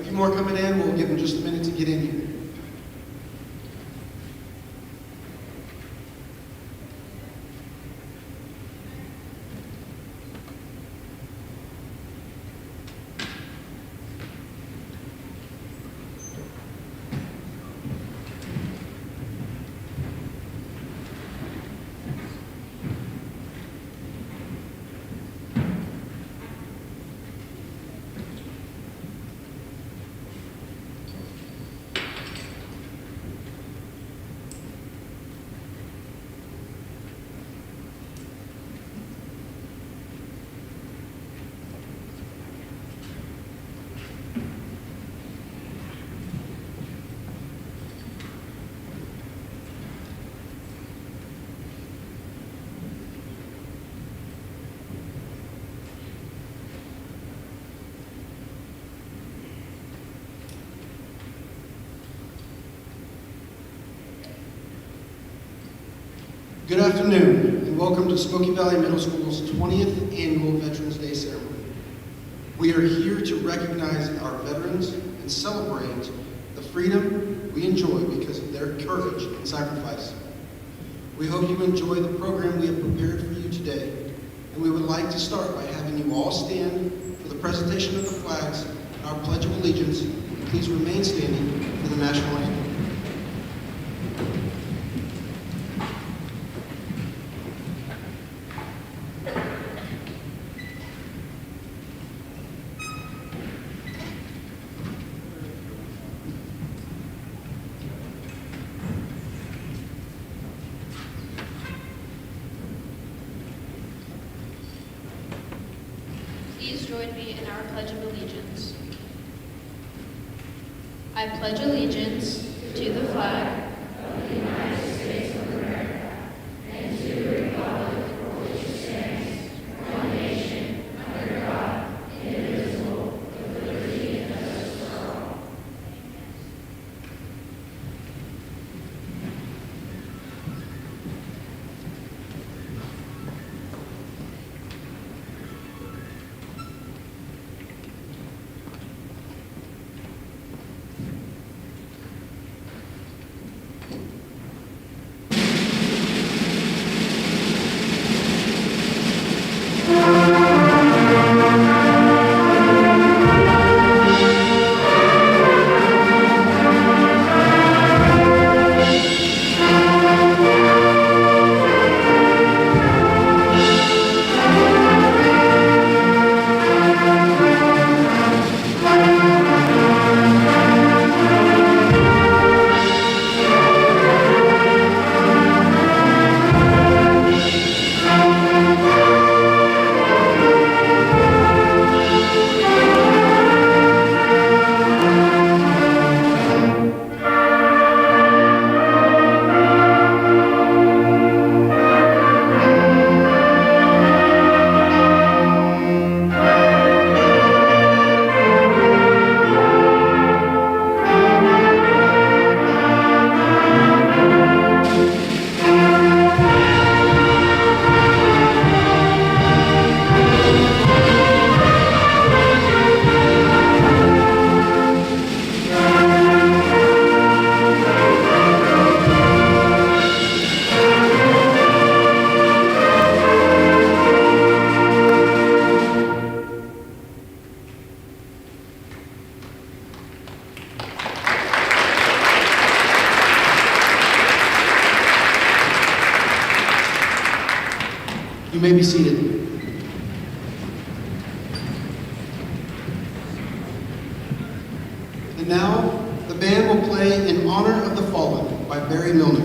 few more coming in. We'll give them just a minute to get in here. Good afternoon, and welcome to Smoky Valley Middle School's 20th Annual Veterans Day Ceremony. We are here to recognize our veterans and celebrate the freedom we enjoy because of their courage and sacrifice. We hope you enjoy the program we have prepared for you today, and we would like to start by having you all stand for the presentation of the flags and our Pledge of Allegiance. Please remain standing for the national anthem. Please join me in our Pledge of Allegiance. I pledge allegiance to the flag of the United States of America and to the republic for which it stands, one nation, under God, indivisible, with liberty and justice for all. You may be seated. And now, the band will play In Honor of the Fallen by Barry Milner.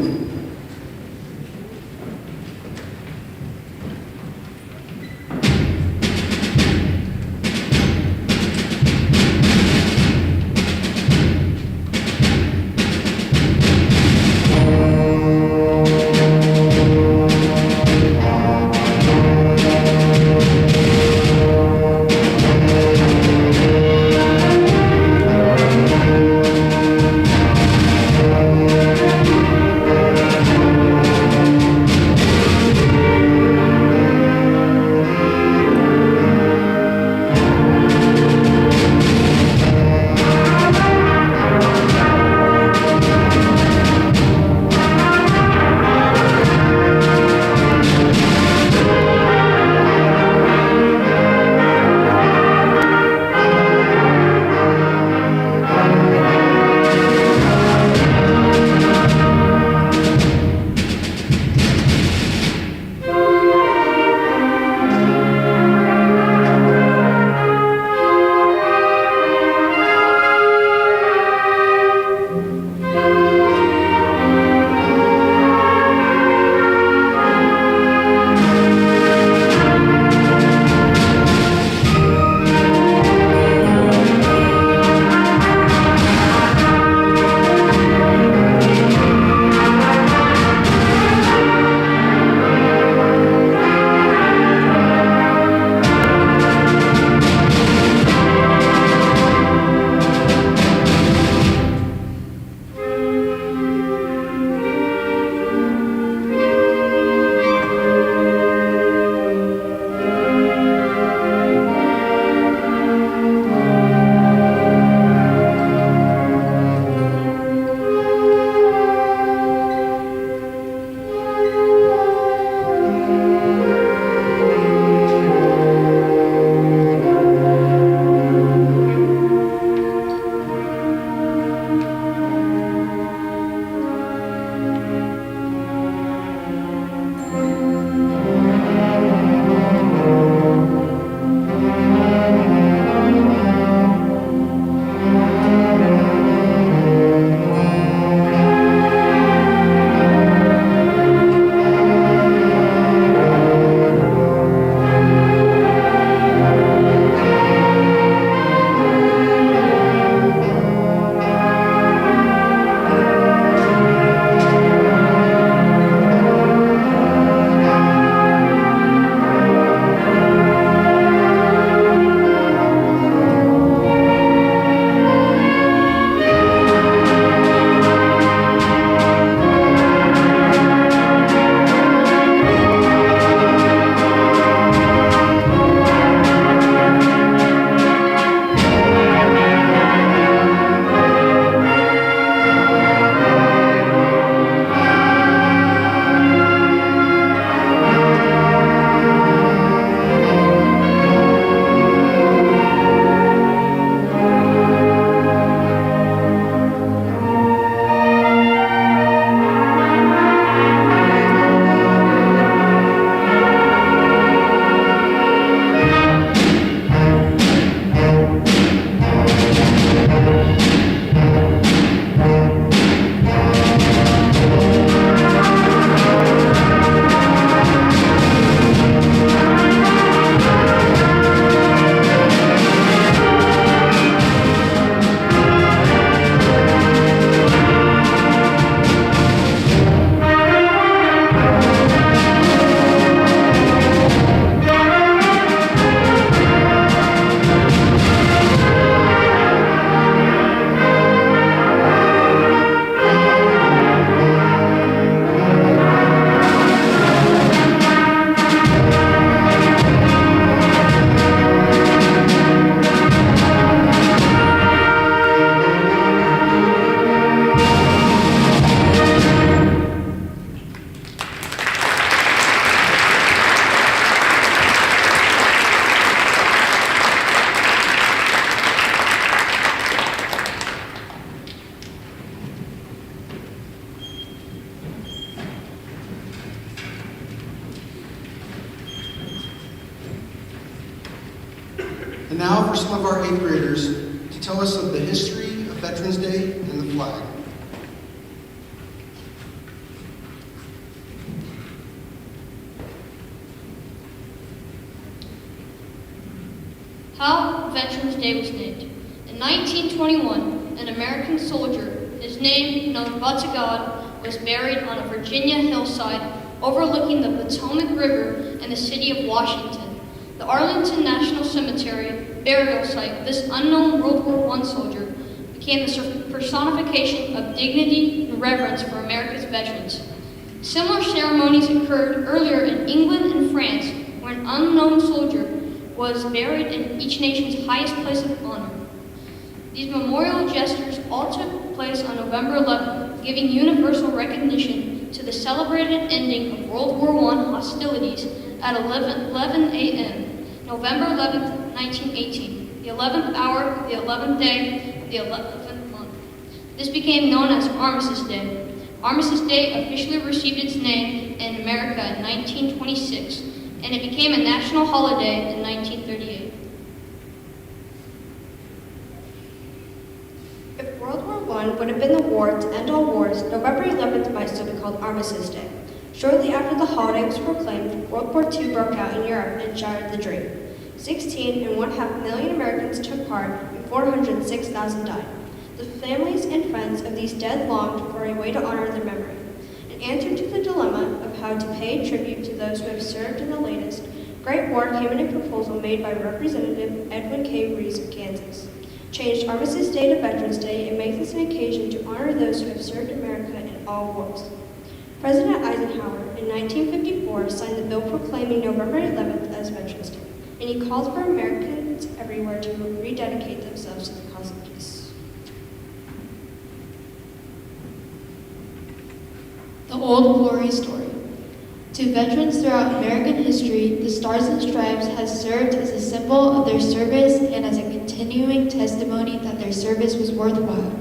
now for some of our 8th graders to tell us of the history of Veterans Day and the flag. How Veterans Day was named. In 1921, an American soldier, his name known but to God, was buried on a Virginia hillside overlooking the Potomac River and the city of Washington. The Arlington National Cemetery burial site of this unknown World War I soldier became the personification of dignity and reverence for America's veterans. Similar ceremonies occurred earlier in England and France, where an unknown soldier was buried in each nation's highest place of honor. These memorial gestures all took place on November 11th, giving universal recognition to the celebrated ending of World War I hostilities at 11 a.m., November 11th, 1918, the 11th hour of the 11th day of the 11th month. This became known as Armistice Day. Armistice Day officially received its name in America in 1926, and it became a national holiday in 1938. If World War I would have been the war to end all wars, November 11th might still be called Armistice Day. Shortly after the holiday was proclaimed, World War II broke out in Europe and shattered the dream. 16.5 million Americans took part and 406,000 died. The families and friends of these dead longed for a way to honor their memory. In answer to the dilemma of how to pay tribute to those who have served in the latest Great War came in a proposal made by Representative Edwin K. Reese of Kansas. Changed Armistice Day to Veterans Day and make this an occasion to honor those who have served America in all wars. President Eisenhower in 1954 signed the bill proclaiming November 11th as Veterans Day, and he called for Americans everywhere to rededicate themselves to the cause of peace. The Old Glory Story. To veterans throughout American history, the Stars and Stripes has served as a symbol of their service and as a continuing testimony that their service was worthwhile.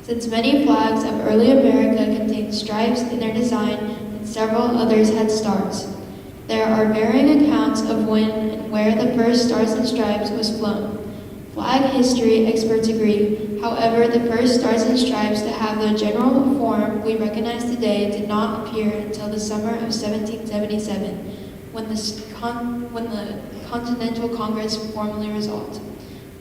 Since many flags of early America contained stripes in their design and several others had stars, there are varying accounts of when and where the first Stars and Stripes was flown. Flag history experts agree, however, the first Stars and Stripes to have the general form we recognize today did not appear until the summer of 1777, when the Continental Congress formally resolved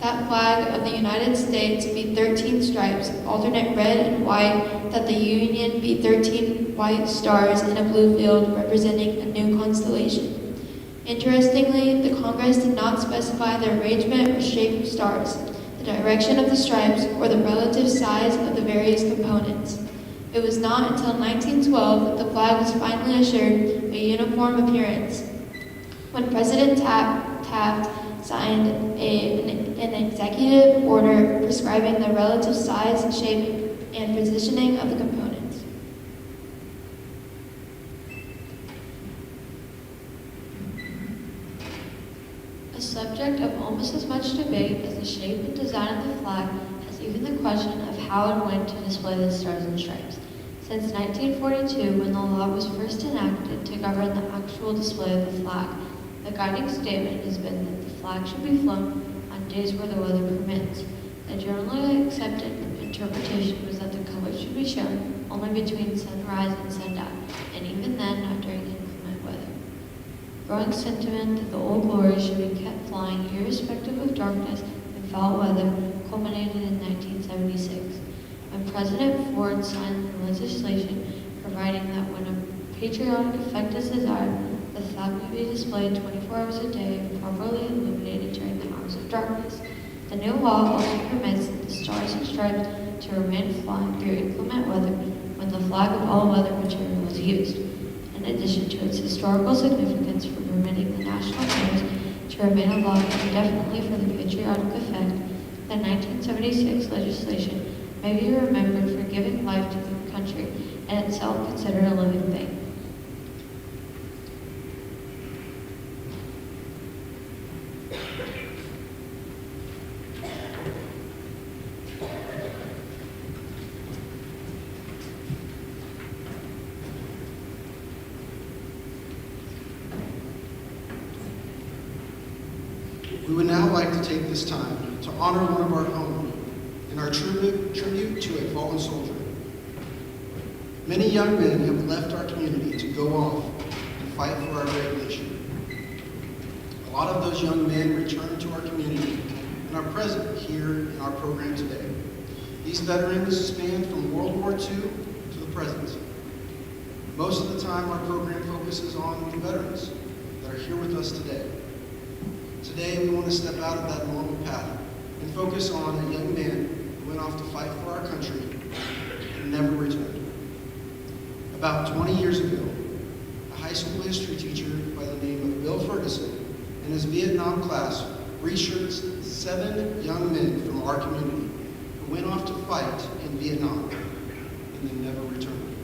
that flag of the United States be 13 stripes, alternate red and white, that the Union be 13 white stars in a blue field representing a new constellation. Interestingly, the Congress did not specify the arrangement or shape of stars, the direction of the stripes, or the relative size of the various components. It was not until 1912 that the flag was finally assured a uniform appearance, when President Taft signed an executive order prescribing the relative size, shape, and positioning of the components. A subject of almost as much debate as the shape and design of the flag has even the question of how and when to display the Stars and Stripes. Since 1942, when the law was first enacted to govern the actual display of the flag, the guiding statement has been that the flag should be flown on days where the weather permits. The generally accepted interpretation was that the colors should be shown only between sunrise and sundown, and even then not during inclement weather. Growing sentiment that the Old Glory should be kept flying irrespective of darkness and foul weather culminated in 1976, when President Ford signed the legislation providing that when a patriotic effect is desired, the flag may be displayed 24 hours a day and properly illuminated during the hours of darkness. The new law also permits the Stars and Stripes to remain flying through inclement weather when the flag of all weather material is used. In addition to its historical significance for permitting the national colors to remain aloft indefinitely for the patriotic effect, the 1976 legislation may be remembered for giving life to the country and itself considered a living thing. We would now like to take this time to honor one of our own in our tribute to a fallen soldier. Many young men have left our community to go off and fight for our great nation. A lot of those young men return to our community and are present here in our program today. These veterans span from World War II to the present. Most of the time, our program focuses on the veterans that are here with us today. Today, we want to step out of that normal path and focus on a young man who went off to fight for our country and never returned. About 20 years ago, a high school history teacher by the name of Bill Ferguson and his Vietnam class researched 7 young men from our community who went off to fight in Vietnam and then never returned.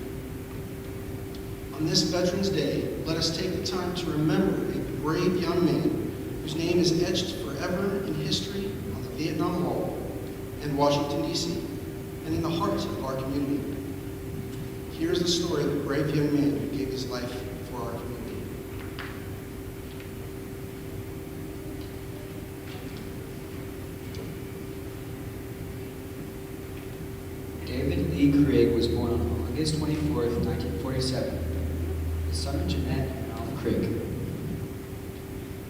On this Veterans Day, let us take the time to remember a brave young man whose name is etched forever in history on the Vietnam Wall in Washington, D.C., and in the heart of our community. Here's the story of the brave young man who gave his life for our community. David Lee Craig was born on August 24th, 1947, the son of Jeanette and Ralph Craig.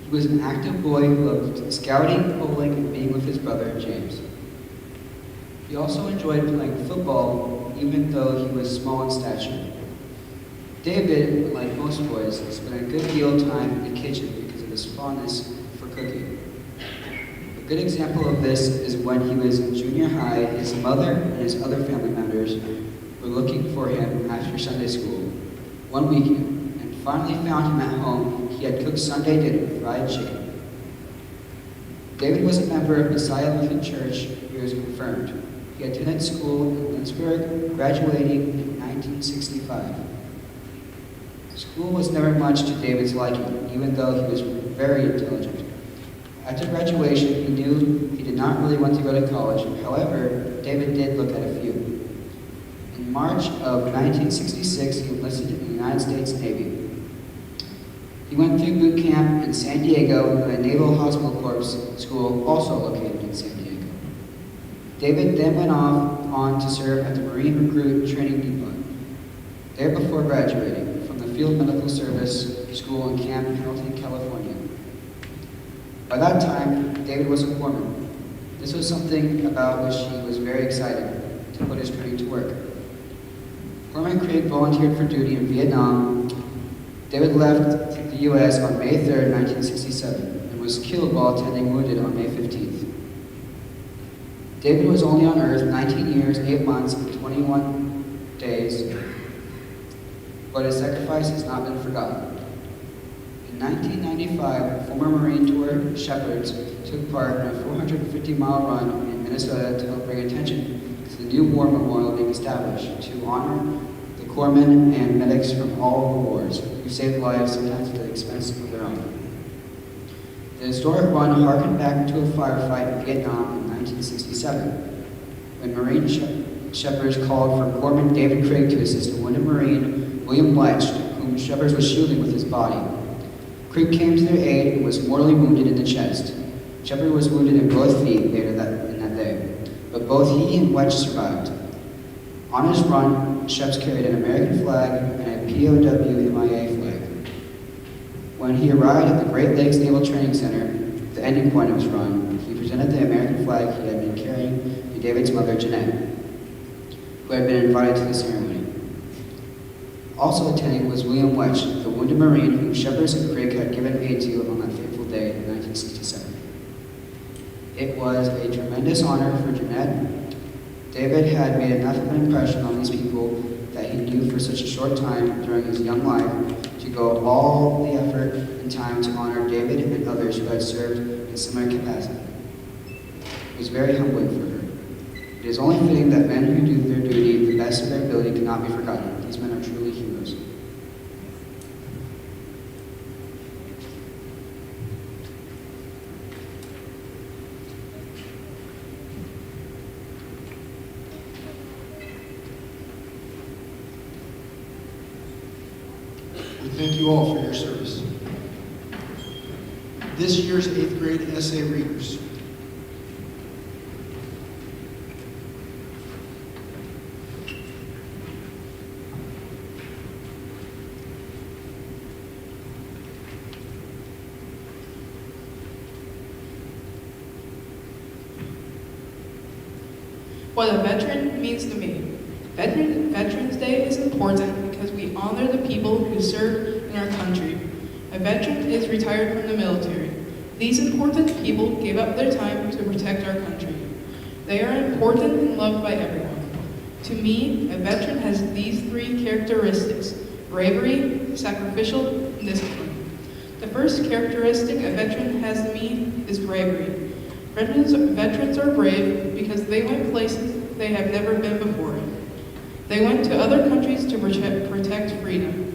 He was an active boy who loved scouting, bowling, and being with his brother, James. He also enjoyed playing football, even though he was small in stature. David, like most boys, spent a good deal of time in the kitchen because of his fondness for cooking. A good example of this is when he was in junior high, his mother and his other family members were looking for him after Sunday school one weekend and finally found him at home. He had cooked Sunday dinner, fried chicken. David was a member of Messiah Lutheran Church. He was confirmed. He attended school in Lynchburg, graduating in 1965. School was never much to David's liking, even though he was very intelligent. After graduation, he knew he did not really want to go to college. However, David did look at a few. In March of 1966, he enlisted in the United States Navy. He went through boot camp in San Diego at a Naval Hospital Corps school also located in San Diego. David then went on to serve at the Marine Recruit Training Depot. There before graduating from the Field Medical Service School in Camp Pendleton, California. By that time, David was a corpsman. This was something about which he was very excited to put his training to work. Corpsman Craig volunteered for duty in Vietnam. David left the U.S. on May 3rd, 1967, and was killed while attending wounded on May 15th. David was only on Earth 19 years, 8 months, and 21 days, but his sacrifice has not been forgotten. In 1995, former Marine Corps shepherds took part in a 450-mile run in Minnesota to help bring attention to the new war memorial being established to honor the corpsmen and medics from all the wars who saved lives, sometimes at the expense of their own. The historic run harkened back to a firefight in Vietnam in 1967, when Marine shepherds called for Corpsman David Craig to assist a wounded Marine, William Bletch, whom Shepherds was shielding with his body. Craig came to their aid and was mortally wounded in the chest. Shepard was wounded in both feet later in that day, but both he and Bletch survived. On his run, Sheps carried an American flag and a POW MIA flag. When he arrived at the Great Lakes Naval Training Center, the ending point of his run, he presented the American flag he had been carrying to David's mother, Jeanette, who had been invited to the ceremony. Also attending was William Welch, the wounded Marine whom Shepherds and Craig had given aid to on that fateful day in 1967. It was a tremendous honor for Jeanette. David had made enough of an impression on these people that he knew for such a short time during his young life to go all the effort and time to honor David and others who had served in similar capacity. It was very humbling for her. It is only fitting that men who do their duty to the best of their ability cannot be forgotten. These men are truly heroes. We thank you all for your service. this year's 8th grade essay readers. What a veteran means to me. Veterans Day is important because we honor the people who serve in our country. A veteran is retired from the military. These important people gave up their time to protect our country. They are important and loved by everyone. To me, a veteran has these three characteristics: bravery, sacrificial, and discipline. The first characteristic a veteran has to me is bravery. Veterans are brave because they went places they have never been before. They went to other countries to protect freedom.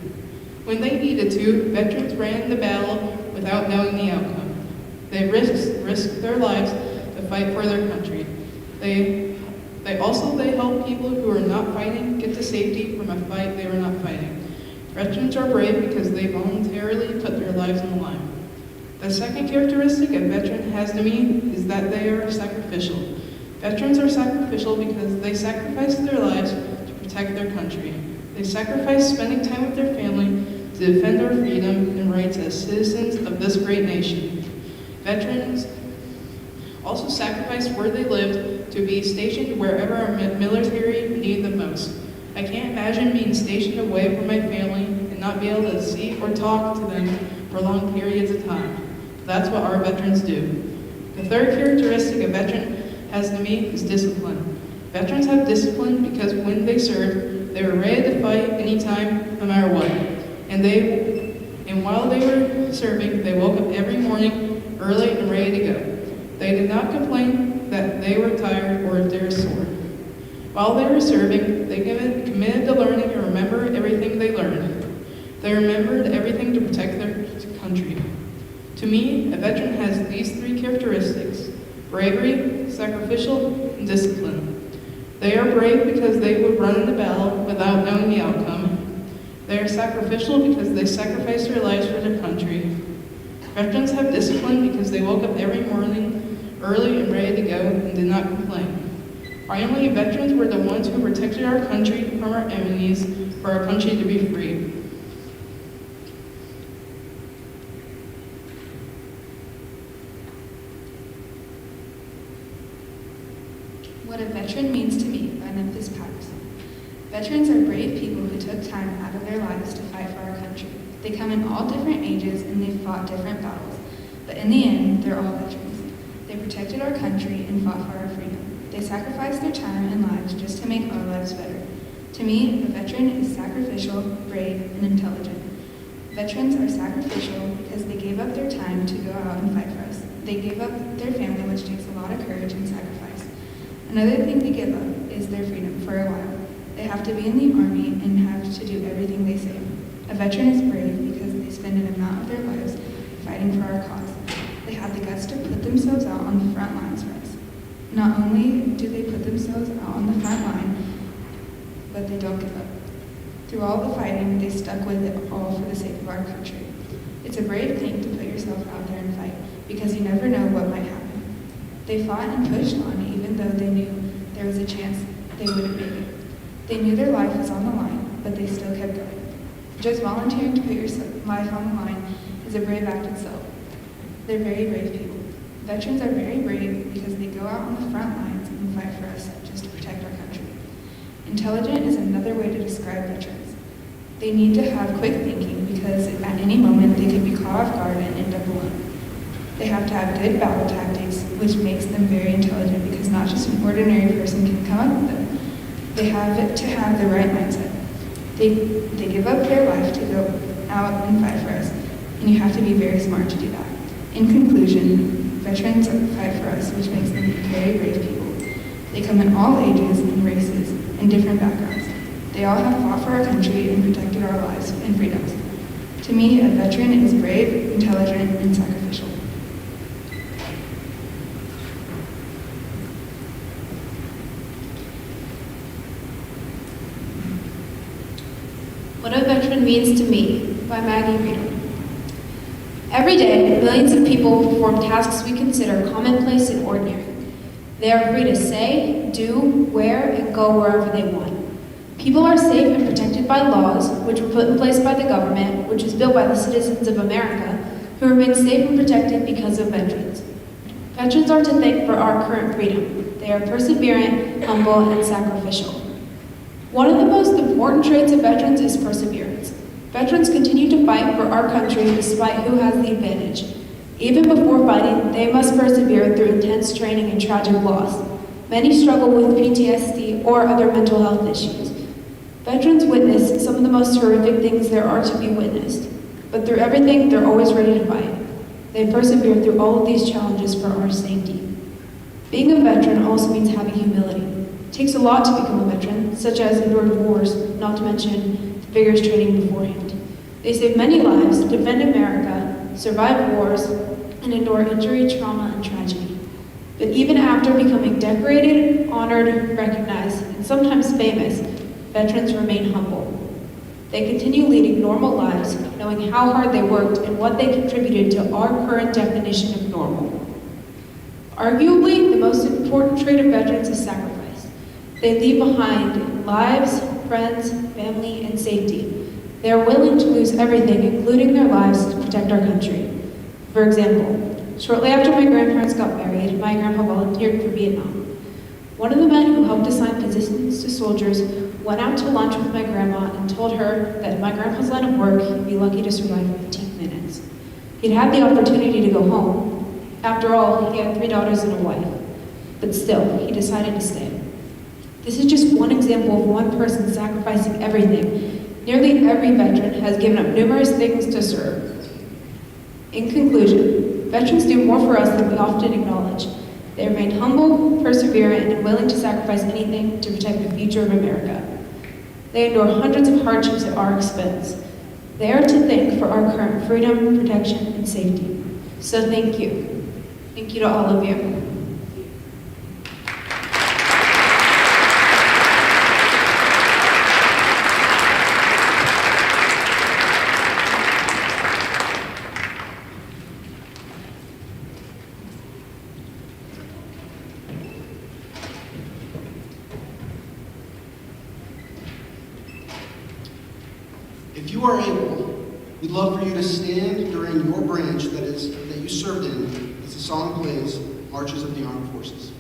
When they needed to, veterans ran the battle without knowing the outcome. They risked their lives to fight for their country. They help people who are not fighting get to safety from a fight they were not fighting. Veterans are brave because they voluntarily put their lives on the line. The second characteristic a veteran has to me is that they are sacrificial. Veterans are sacrificial because they sacrifice their lives to protect their country. They sacrifice spending time with their family to defend our freedom and rights as citizens of this great nation. Veterans also sacrifice where they lived to be stationed wherever our military needed them most. I can't imagine being stationed away from my family and not be able to see or talk to them for long periods of time. That's what our veterans do. The third characteristic a veteran has to me is discipline. Veterans have discipline because when they served, they were ready to fight anytime, no matter what. And while they were serving, they woke up every morning early and ready to go. They did not complain that they were tired or if they were sore. While they were serving, they committed to learning and remember everything they learned. They remembered everything to protect their country. To me, a veteran has these three characteristics: bravery, sacrificial, and discipline. They are brave because they would run in the battle without knowing the outcome. They are sacrificial because they sacrificed their lives for their country. Veterans have discipline because they woke up every morning early and ready to go and did not complain. Finally, veterans were the ones who protected our country from our enemies for our country to be free. What a Veteran Means to Me by Memphis Patterson. Veterans are brave people who took time out of their lives to fight for our country. They come in all different ages and they've fought different battles, but in the end, they're all veterans. They protected our country and fought for our freedom. They sacrificed their time and lives just to make our lives better. To me, a veteran is sacrificial, brave, and intelligent. Veterans are sacrificial because they gave up their time to go out and fight for us. They gave up their family, which takes a lot of courage and sacrifice. Another thing they give up is their freedom for a while. They have to be in the army and have to do everything they say. A veteran is brave because they spend an amount of their lives fighting for our cause. They have the guts to put themselves out on the front lines for us. Not only do they put themselves out on the front line, but they don't give up. Through all the fighting, they stuck with it all for the sake of our country. It's a brave thing to put yourself out there and fight, because you never know what might happen. They fought and pushed on even though they knew there was a chance they wouldn't make it. They knew their life was on the line, but they still kept going. Just volunteering to put your life on the line is a brave act itself. They're very brave people. Veterans are very brave because they go out on the front lines and fight for us just to protect our country. Intelligent is another way to describe veterans. They need to have quick thinking because at any moment they could be caught off guard and end up alone. They have to have good battle tactics, which makes them very intelligent because not just an ordinary person can come up with them. They have to have the right mindset. They give up their life to go out and fight for us, and you have to be very smart to do that. In conclusion, veterans fight for us, which makes them very brave people. They come in all ages and races and different backgrounds. They all have fought for our country and protected our lives and freedoms. To me, a veteran is brave, intelligent, and sacrificial. What a Veteran Means to Me by Maggie Riedel. Every day, millions of people perform tasks we consider commonplace and ordinary. They are free to say, do, wear, and go wherever they want. People are safe and protected by laws, which were put in place by the government, which was built by the citizens of America, who remain safe and protected because of veterans. Veterans are to thank for our current freedom. They are perseverant, humble, and sacrificial. One of the most important traits of veterans is perseverance. Veterans continue to fight for our country despite who has the advantage. Even before fighting, they must persevere through intense training and tragic loss. Many struggle with PTSD or other mental health issues. Veterans witness some of the most horrific things there are to be witnessed, but through everything, they're always ready to fight. They persevere through all of these challenges for our safety. Being a veteran also means having humility. It takes a lot to become a veteran, such as endured wars, not to mention the vigorous training beforehand. They save many lives, defend America, survive wars, and endure injury, trauma, and tragedy. But even after becoming decorated, honored, recognized, and sometimes famous, veterans remain humble. They continue leading normal lives, knowing how hard they worked and what they contributed to our current definition of normal. Arguably, the most important trait of veterans is sacrifice. They leave behind lives, friends, family, and safety. They are willing to lose everything, including their lives, to protect our country. For example, shortly after my grandparents got married, my grandpa volunteered for Vietnam. One of the men who helped assign positions to soldiers went out to lunch with my grandma and told her that in my grandpa's line of work, he'd be lucky to survive 15 minutes. He'd had the opportunity to go home. After all, he had 3 daughters and a wife. But still, he decided to stay. This is just one example of one person sacrificing everything. Nearly every veteran has given up numerous things to serve. In conclusion, veterans do more for us than we often acknowledge. They remain humble, perseverant, and willing to sacrifice anything to protect the future of America. They endure hundreds of hardships at our expense. They are to thank for our current freedom, protection, and safety. So thank you. Thank you to all of you. If you are able, we'd love for you to stand during your branch that you served in as the song plays, Marches of the Armed Forces.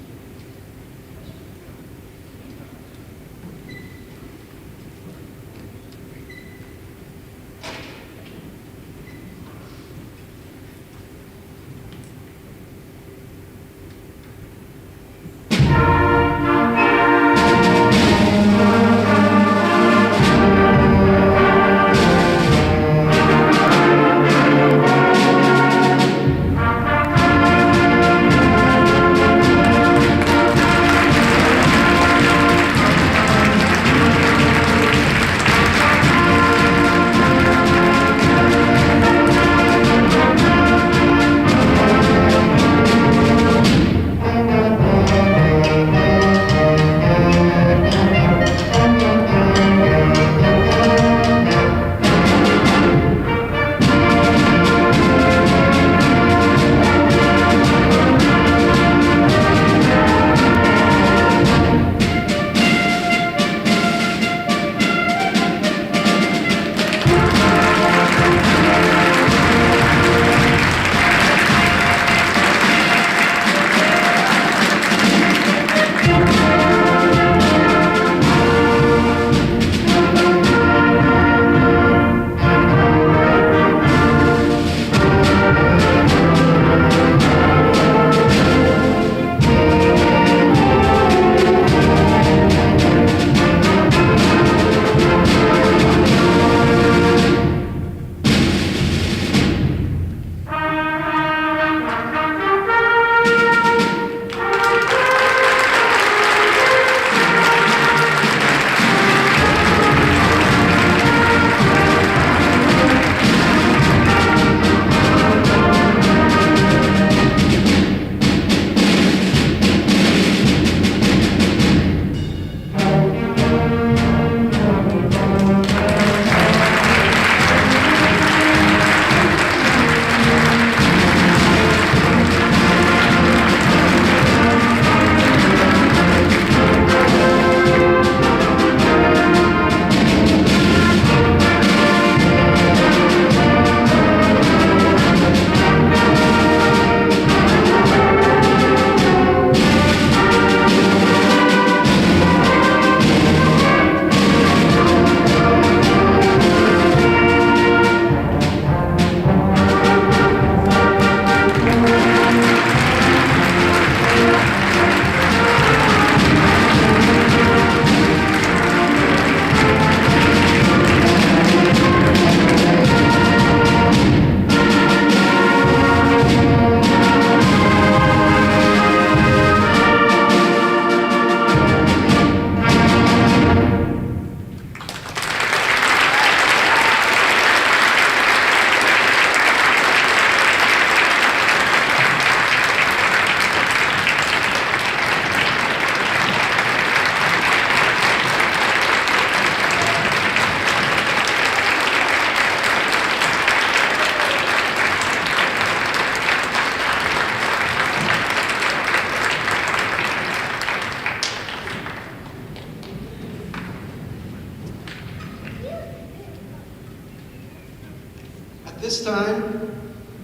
this time,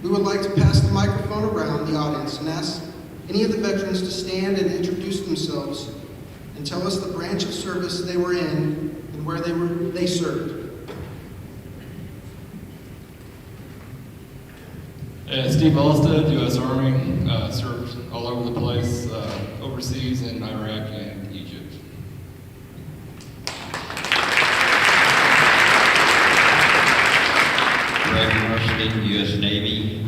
we would like to pass the microphone around the audience and ask any of the veterans to stand and introduce themselves and tell us the branch of service they were in and where they served. Steve Alstead, U.S. Army, served all over the place, overseas in Iraq and Egypt. Greg Marston, U.S. Navy,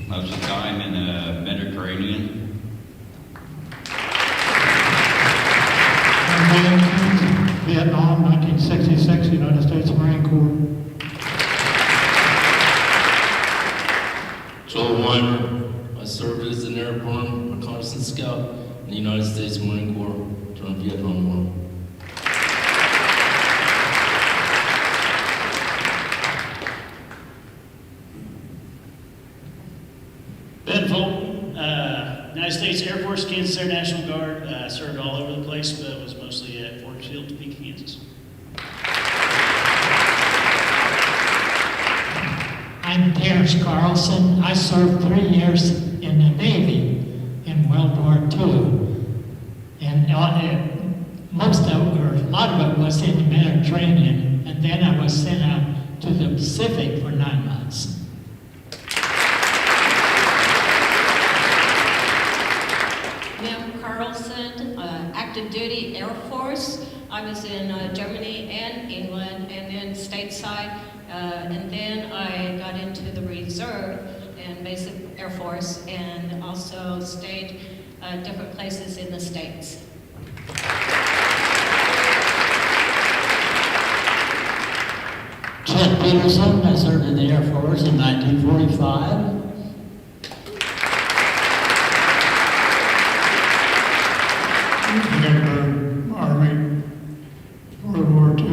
most of the time in the Mediterranean. Vietnam, 1966, United States Marine Corps. Joel Weimer, I served as an airborne reconnaissance scout in the United States Marine Corps during the Vietnam War. Ben Fulton, United States Air Force, Kansas Air National Guard. Served all over the place, but was mostly at Fort Field, Topeka, Kansas. I'm Terrence Carlson. I served 3 years in the Navy in World War II. And most of it, or a lot of it, was in the Mediterranean. And then I was sent out to the Pacific for 9 months. Carlson, active duty Air Force. I was in Germany and England, and then stateside, and then I got into the reserve and basic Air Force, and also stayed different places in the States. Chet Peterson, I served in the Air Force in 1945. Army, World War II.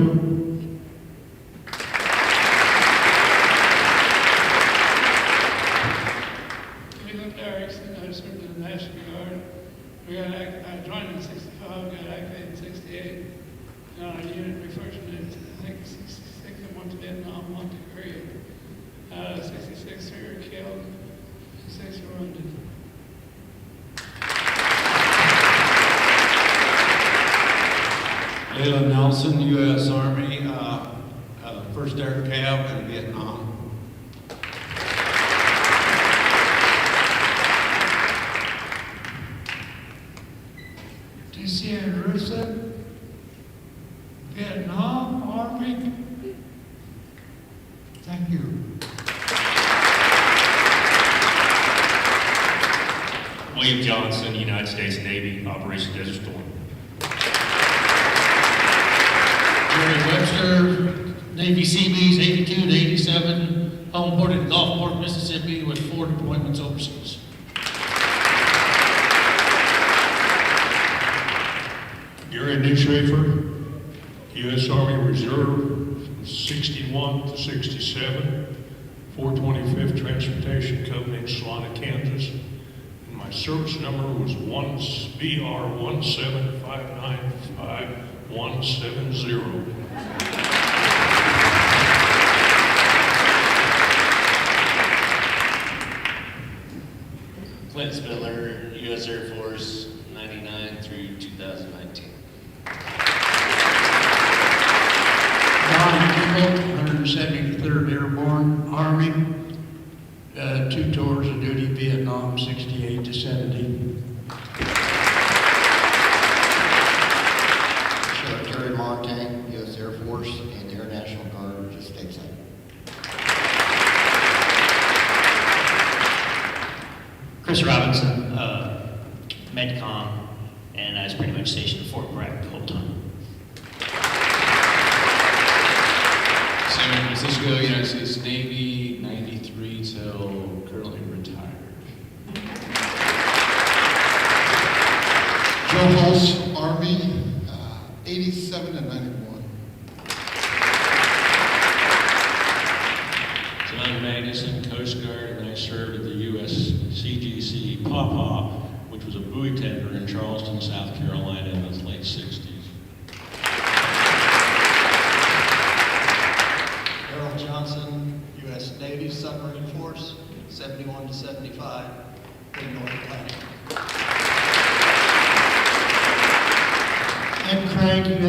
I served in the National Guard. I joined in 65, got activated in 68. Got on a unit refreshed in, I think, 66. I went to Vietnam, went to Korea. 66, 3 were killed, 6 were wounded. Leland Nelson, U.S. Army, First Air Cav in Vietnam. T.C. Anderson, Vietnam Army. Thank you. William Johnson, United States Navy, Operation Desert Storm. Jerry Webster, Navy Seabees 82 to 87, homeboarded in Gulfport, Mississippi with 4 deployments overseas. Gary Newshafer, U.S. Army Reserve, from 61 to 67, 425th Transportation Company in Salina, Kansas. And my service number was BR 17595-170. Clint Spiller, U.S. Air Force, 99 through 2019. Don Eagle, 173rd Airborne Army, 2 tours of duty, Vietnam, 68 to 70. Terry Montang, U.S. Air Force, and Air National Guard, just stateside. Chris Robinson, MedCom, and I was pretty much stationed at Fort Bragg the whole time. San Francisco, United States Navy, 93 till currently retired. Joe Hulse, Army, 87 to 91. John Magnuson, Coast Guard, and I served at the U.S. CGC Pawpaw, which was a buoy tender in Charleston, South Carolina in the late 60s. Harold Johnson, U.S. Navy submarine.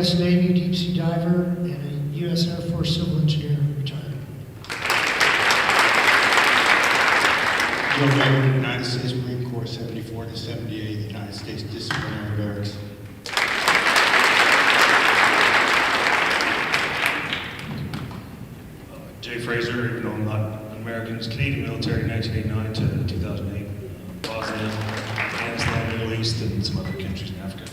U.S. Navy deep sea diver and a U.S. Air Force civil engineer, retired. Joe Baker, United States Marine Corps, 74 to 78, United States Disciplinary Barracks. Jay Fraser, even though I'm not an American, was Canadian military 1989 to 2008. Bosnia, Afghanistan, Middle East, and some other countries in Africa.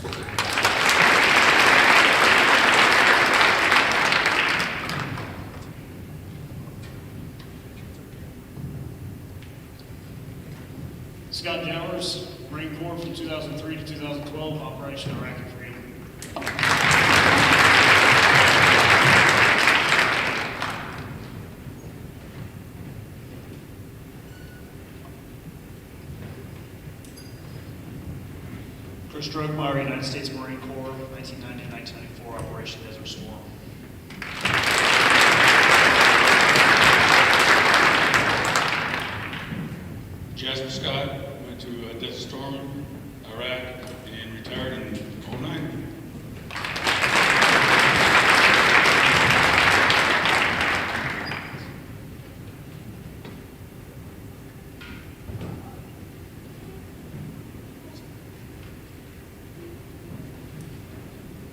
Scott Jowers, Marine Corps from 2003 to 2012, Operation Iraqi Freedom. Chris Strokemeyer, United States Marine Corps, 1990 to 1994, Operation Desert Storm. Jasper Scott went to Desert Storm, Iraq, and retired in 2009.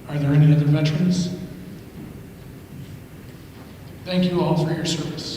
Are there any other veterans? Thank you all for your service.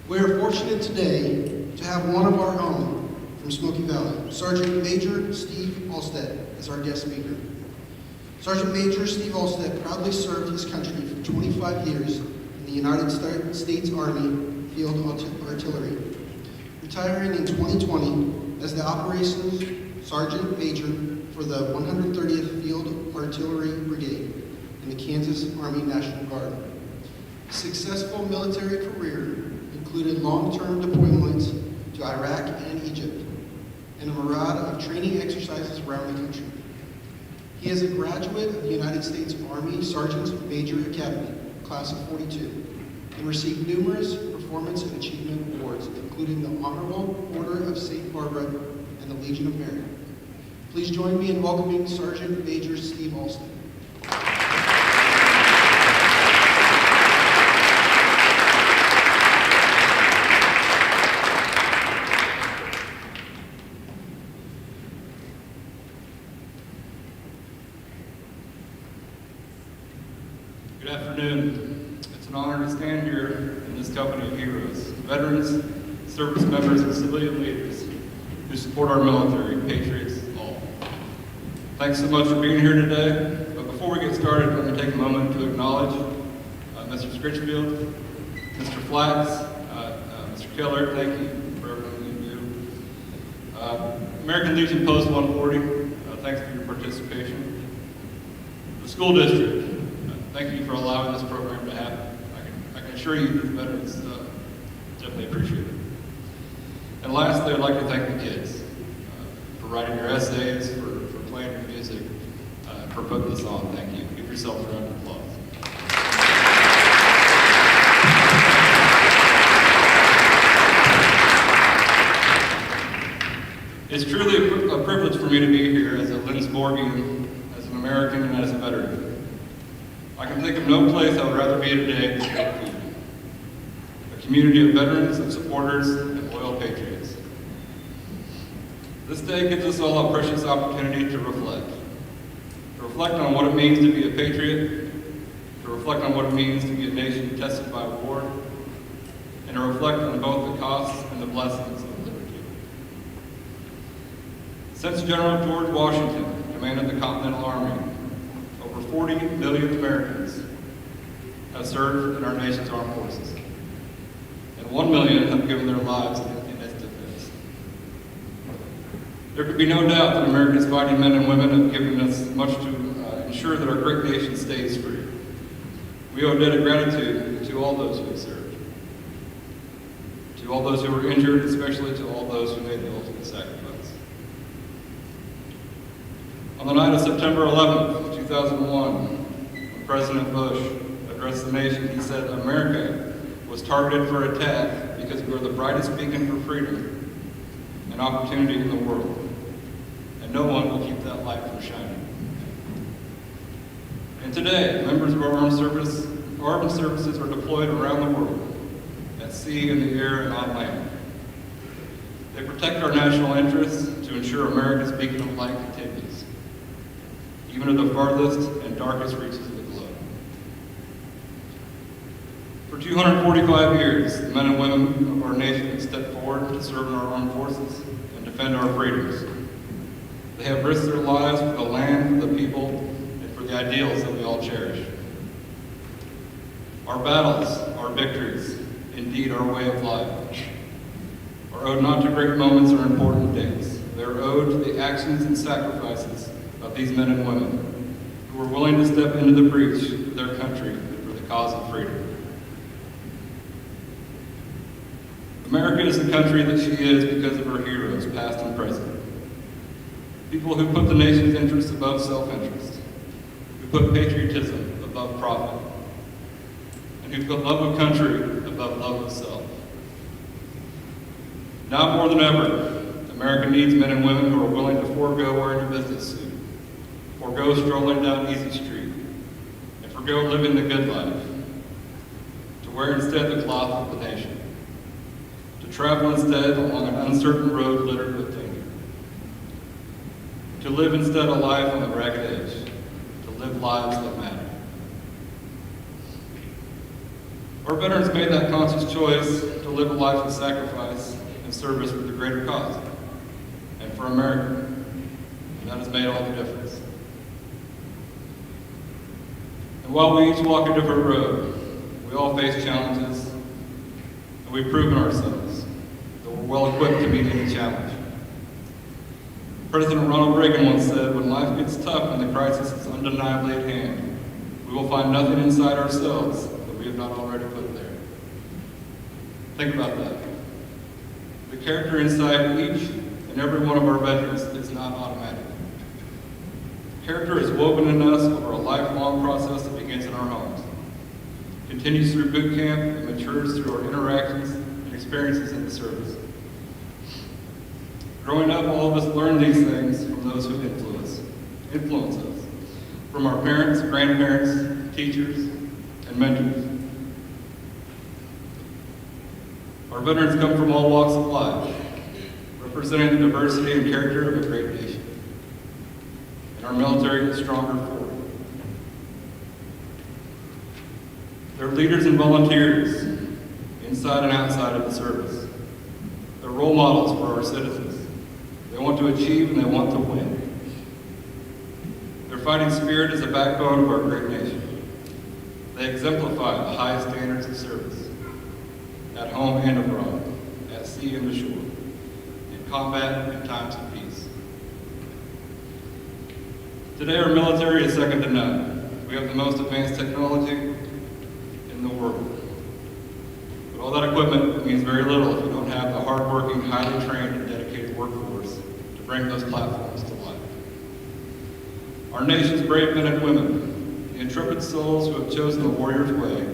We are fortunate today to have one of our own from Smoky Valley, Sergeant Major Steve Alstead, as our guest speaker. Sergeant Major Steve Alstead proudly served his country for 25 years in the United States Army Field Artillery, retiring in 2020 as the Operations Sergeant Major for the 130th Field Artillery Brigade in the Kansas Army National Guard. A successful military career included long-term deployments to Iraq and Egypt, and a myriad of training exercises around the country. He is a graduate of the United States Army Sergeants Major Academy, Class of 42, and received numerous performance and achievement awards, including the Honorable Order of St. Barbara and the Legion of Merit. Please join me in welcoming Sergeant Major Steve Alstead. Good afternoon. It's an honor to stand here in this company of heroes, veterans, service members, and civilian leaders who support our military, patriots, all. Thanks so much for being here today. But before we get started, let me take a moment to acknowledge Mr. Scritchfield, Mr. Flax, Mr. Keller, thank you for everything you do. American Legion Post 140, thanks for your participation. The school district, thank you for allowing this program to happen. I can assure you that the veterans definitely appreciate it. And lastly, I'd like to thank the kids for writing your essays, for playing your music, for putting this on. Thank you. Give yourself a round of applause. It's truly a privilege for me to be here as a Lindsborgian, as an American, and as a veteran. I can think of no place I would rather be today than State Food, a community of veterans and supporters and loyal patriots. This day gives us all a precious opportunity to reflect on what it means to be a patriot, to reflect on what it means to be a nation tested by war, and to reflect on both the costs and the blessings of liberty. Since General George Washington commanded the Continental Army, over 40 million Americans have served in our nation's armed forces, and 1 million have given their lives in its defense. There could be no doubt that America's fighting men and women have given us much to ensure that our great nation stays free. We owe a debt of gratitude to all those who have served, to all those who were injured, especially to all those who made the ultimate sacrifice. On the night of September 11th, 2001, when President Bush addressed the nation, he said, "America was targeted for attack because we are the brightest beacon for freedom and opportunity in the world, and no one will keep that light from shining." And today, members of our armed services are deployed around the world, at sea, in the air, and on land. They protect our national interests to ensure America's beacon of light continues, even in the farthest and darkest reaches of the globe. For 245 years, the men and women of our nation have stepped forward to serve in our armed forces and defend our freedoms. They have risked their lives for the land, for the people, and for the ideals that we all cherish. Our battles, our victories, indeed our way of life, are owed not to great moments or important days. They are owed to the actions and sacrifices of these men and women who were willing to step into the breach of their country and for the cause of freedom. America is the country that she is because of her heroes, past and present. People who put the nation's interests above self-interest, who put patriotism above profit, and who put love of country above love of self. Now more than ever, America needs men and women who are willing to forego wearing a business suit, forego strolling down Easy Street, and forego living the good life, to wear instead the cloth of the nation, to travel instead along an uncertain road littered with danger, to live instead a life on the ragged edge, to live lives that matter. Our veterans made that conscious choice to live a life of sacrifice and service for the greater cause and for America, and that has made all the difference. And while we each walk a different road, we all face challenges, and we've proven ourselves that we're well equipped to meet any challenge. President Ronald Reagan once said, "When life gets tough and the crisis is undeniably at hand, we will find nothing inside ourselves that we have not already put there." Think about that. The character inside each and every one of our veterans is not automatic. Character is woven in us over a lifelong process that begins in our homes, continues through boot camp, and matures through our interactions and experiences in the service. Growing up, all of us learn these things from those who influence us, from our parents, grandparents, teachers, and mentors. Our veterans come from all walks of life, representing the diversity and character of a great nation. And our military is stronger for it. They're leaders and volunteers, inside and outside of the service. They're role models for our citizens. They want to achieve and they want to win. Their fighting spirit is the backbone of our great nation. They exemplify the highest standards of service, at home and abroad, at sea and ashore, in combat and times of peace. Today our military is second to none. We have the most advanced technology in the world. But all that equipment means very little if you don't have the hardworking, highly trained, and dedicated workforce to bring those platforms to life. Our nation's brave men and women, the intrepid souls who have chosen the warrior's way,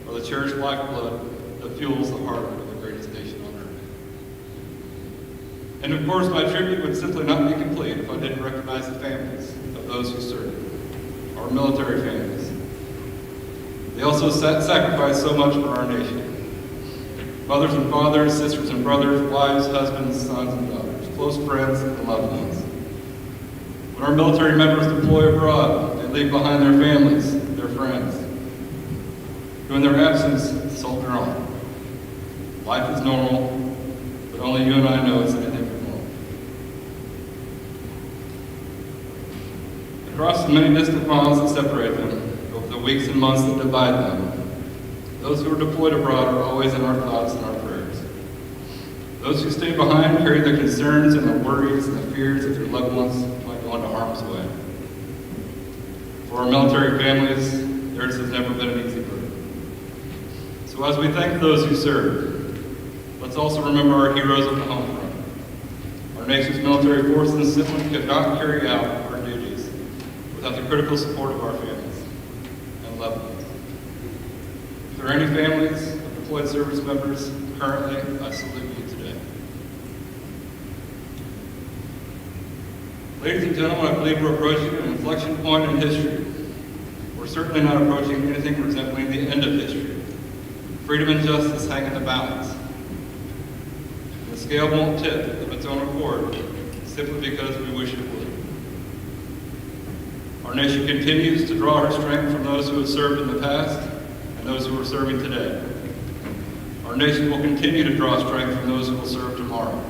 are the cherished lifeblood that fuels the heart of the greatest nation on earth. And of course, my tribute would simply not be complete if I didn't recognize the families of those who served, our military families. They also sacrifice so much for our nation. Mothers and fathers, sisters and brothers, wives, husbands, sons and daughters, close friends and loved ones. When our military members deploy abroad, they leave behind their families, their friends, who in their absence soldier on. Life is normal, but only you and I know it's anything but normal. Across the many distant miles that separate them, over the weeks and months that divide them, those who are deployed abroad are always in our thoughts and our prayers. Those who stay behind carry the concerns and the worries and the fears that their loved ones might go into harm's way. For our military families, theirs has never been an easy burden. So as we thank those who serve, let's also remember our heroes at the home front. Our nation's military forces simply could not carry out our duties without the critical support of our families and loved ones. If there are any families of deployed service members currently, I salute you today. Ladies and gentlemen, I believe we're approaching an inflection point in history. We're certainly not approaching anything resembling the end of history. Freedom and justice hang in the balance. The scale won't tip of its own accord simply because we wish it would. Our nation continues to draw her strength from those who have served in the past and those who are serving today. Our nation will continue to draw strength from those who will serve tomorrow.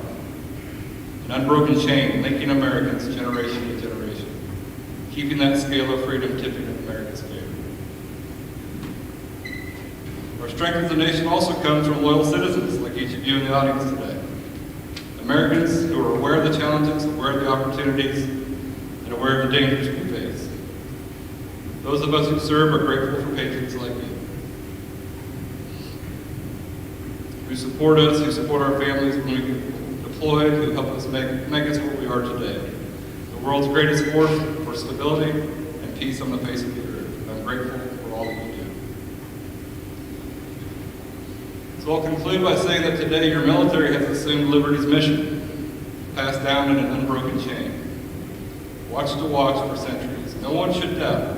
An unbroken chain linking Americans generation to generation, keeping that scale of freedom tipping in America's favor. Our strength as a nation also comes from loyal citizens like each of you in the audience today. Americans who are aware of the challenges, aware of the opportunities, and aware of the dangers we face. Those of us who serve are grateful for patriots like you, who support us, who support our families when we get deployed, who help us make us what we are today. The world's greatest force for stability and peace on the face of the earth. I'm grateful for all that you do. So I'll conclude by saying that today your military has assumed liberty's mission, passed down in an unbroken chain. Watched to watch for centuries. No one should doubt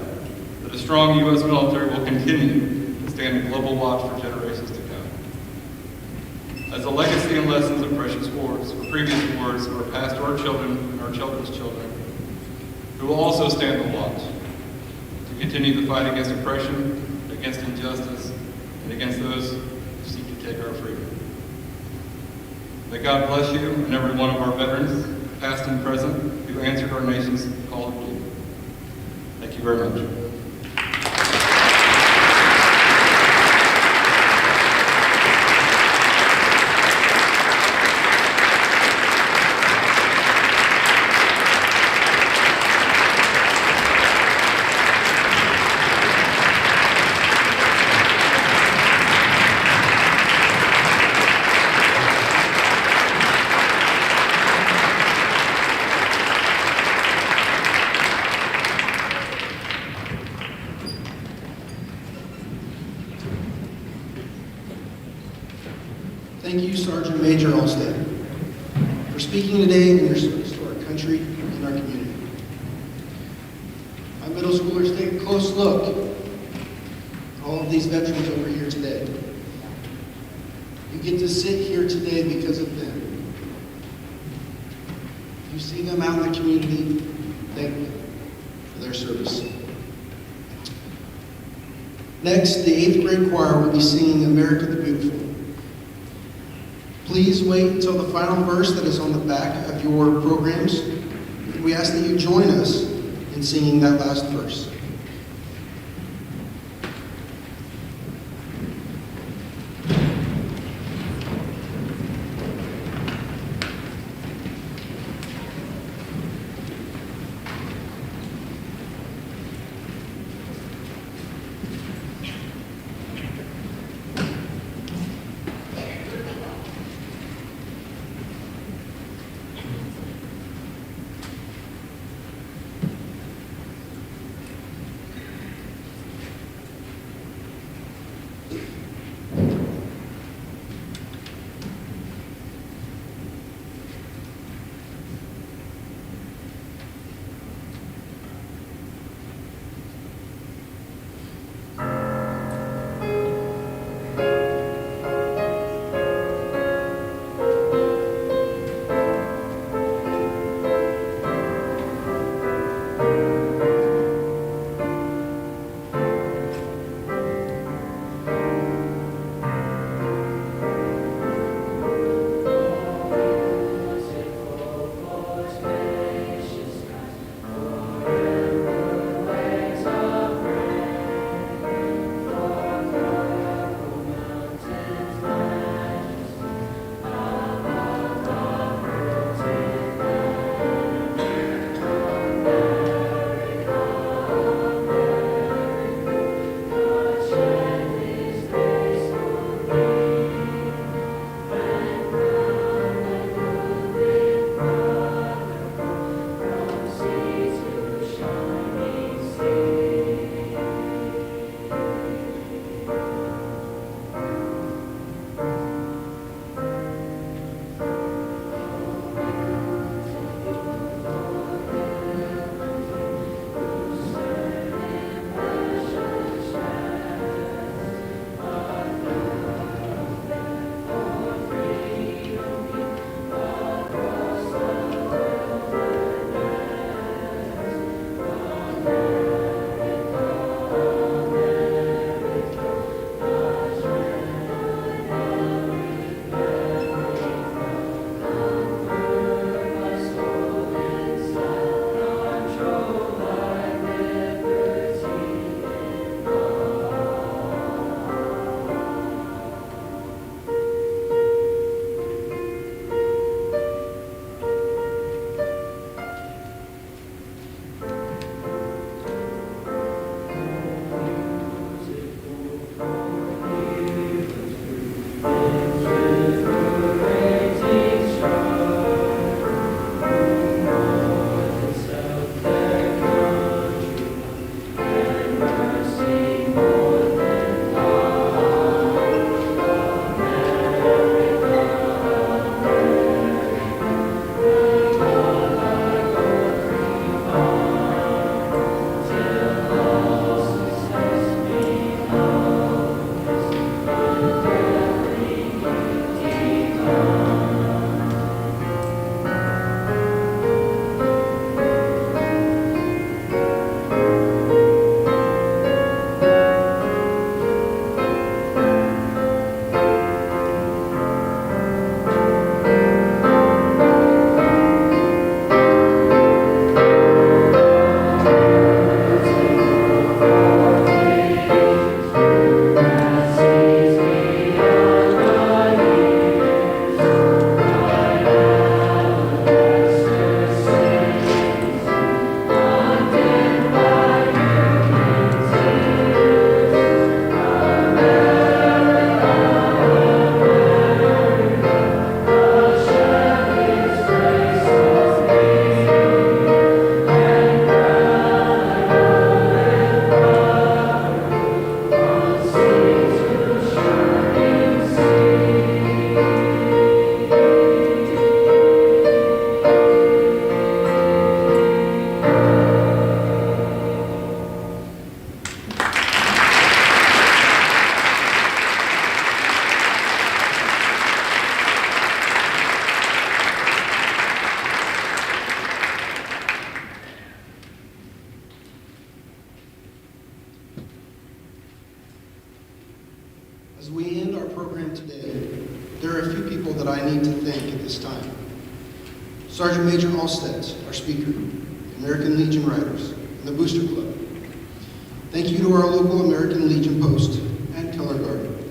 that a strong U.S. military will continue to stand a global watch for generations to come. As a legacy and lessons of precious wars, or previous wars, are passed to our children and our children's children, who will also stand the watch to continue the fight against oppression, against injustice, and against those who seek to take our freedom. May God bless you and every one of our veterans, past and present, who answered our nation's call to duty. Thank you very much. Thank you, Sergeant Major Alstead, for speaking today in your service to our country and our community. My middle schoolers, take a close look at all of these veterans over here today. You get to sit here today because of them. You see them out in the community, thank them for their service. Next, the 8th grade choir will be singing America the Beautiful. Please wait until the final verse that is on the back of your programs. We ask that you join us in singing that last verse. As we end our program today, there are a few people that I need to thank at this time. Sergeant Major Alstead, our speaker, the American Legion Riders, and the Booster Club. Thank you to our local American Legion post and color guard.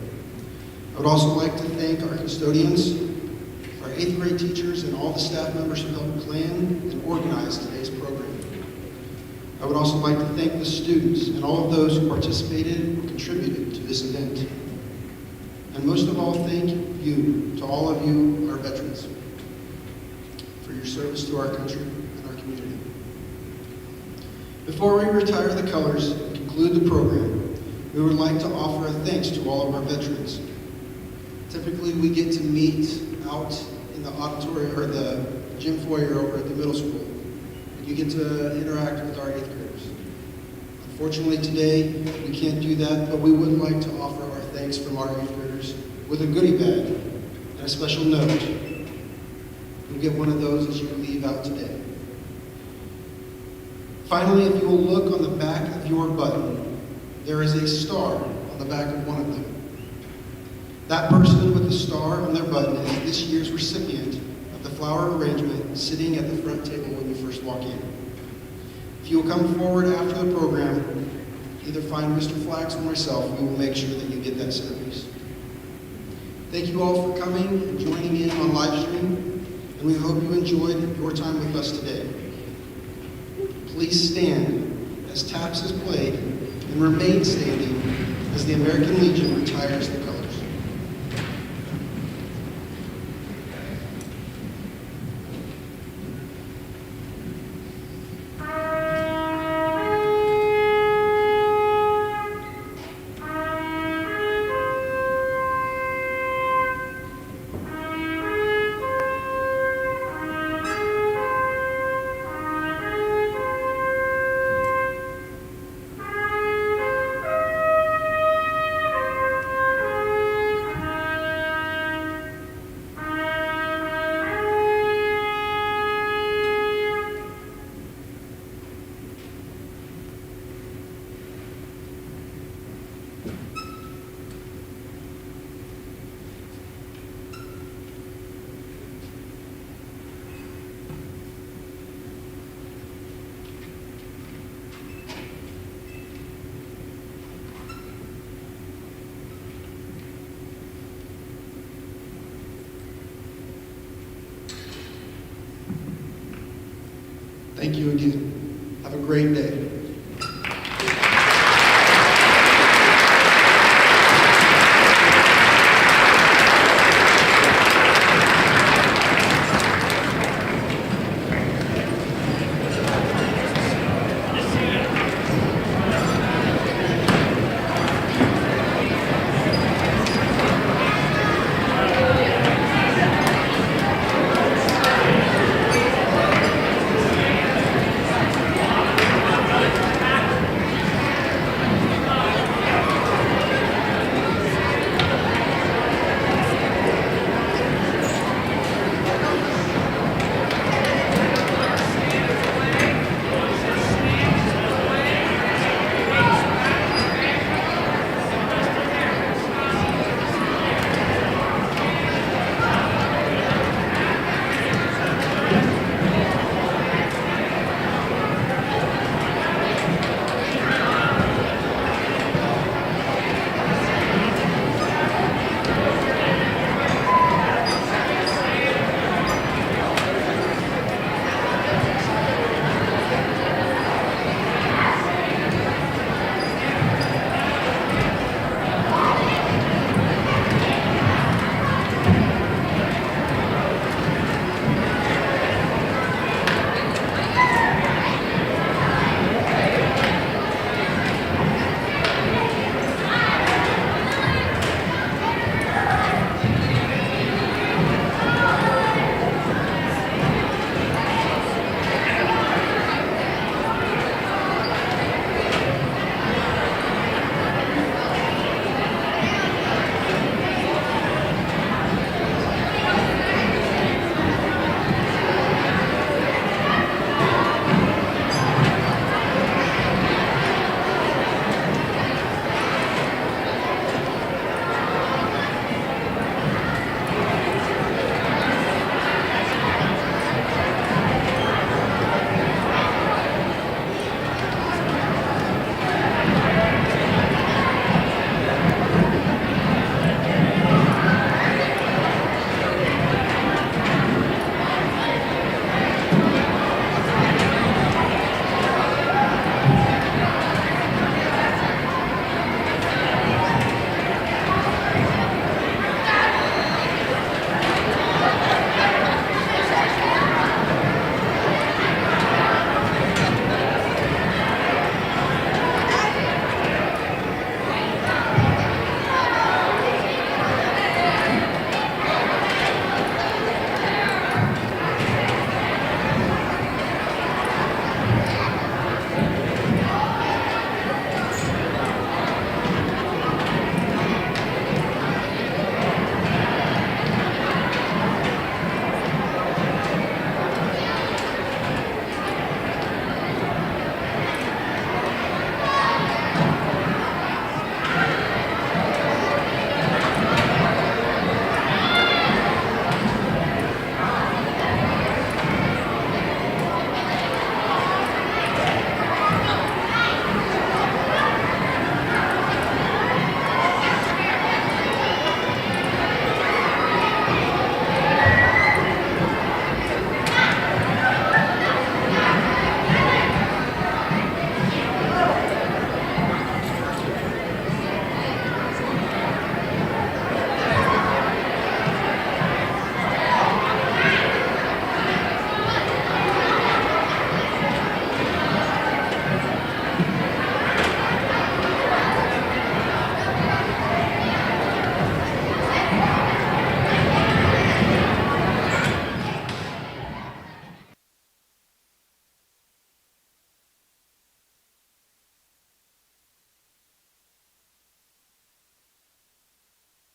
I would also like to thank our custodians, our 8th grade teachers, and all the staff members who helped plan and organize today's program. I would also like to thank the students and all of those who participated or contributed to this event. And most of all, thank you to all of you, our veterans, for your service to our country and our community. Before we retire the colors and conclude the program, we would like to offer a thanks to all of our veterans. Typically, we get to meet out in the auditorium or the gym foyer over at the middle school. And you get to interact with our 8th graders. Unfortunately, today, we can't do that, but we would like to offer our thanks from our 8th graders with a goodie bag and a special note. You'll get one of those as you leave out today. Finally, if you will look on the back of your button, there is a star on the back of one of them. That person with the star on their button is this year's recipient of the flower arrangement sitting at the front table when you first walk in. If you will come forward after the program, either find Mr. Flax or myself, we will make sure that you get that centerpiece. Thank you all for coming and joining in on live stream, and we hope you enjoyed your time with us today. Please stand as taps is played and remain standing as the American Legion retires the colors. Thank you again. Have a great day.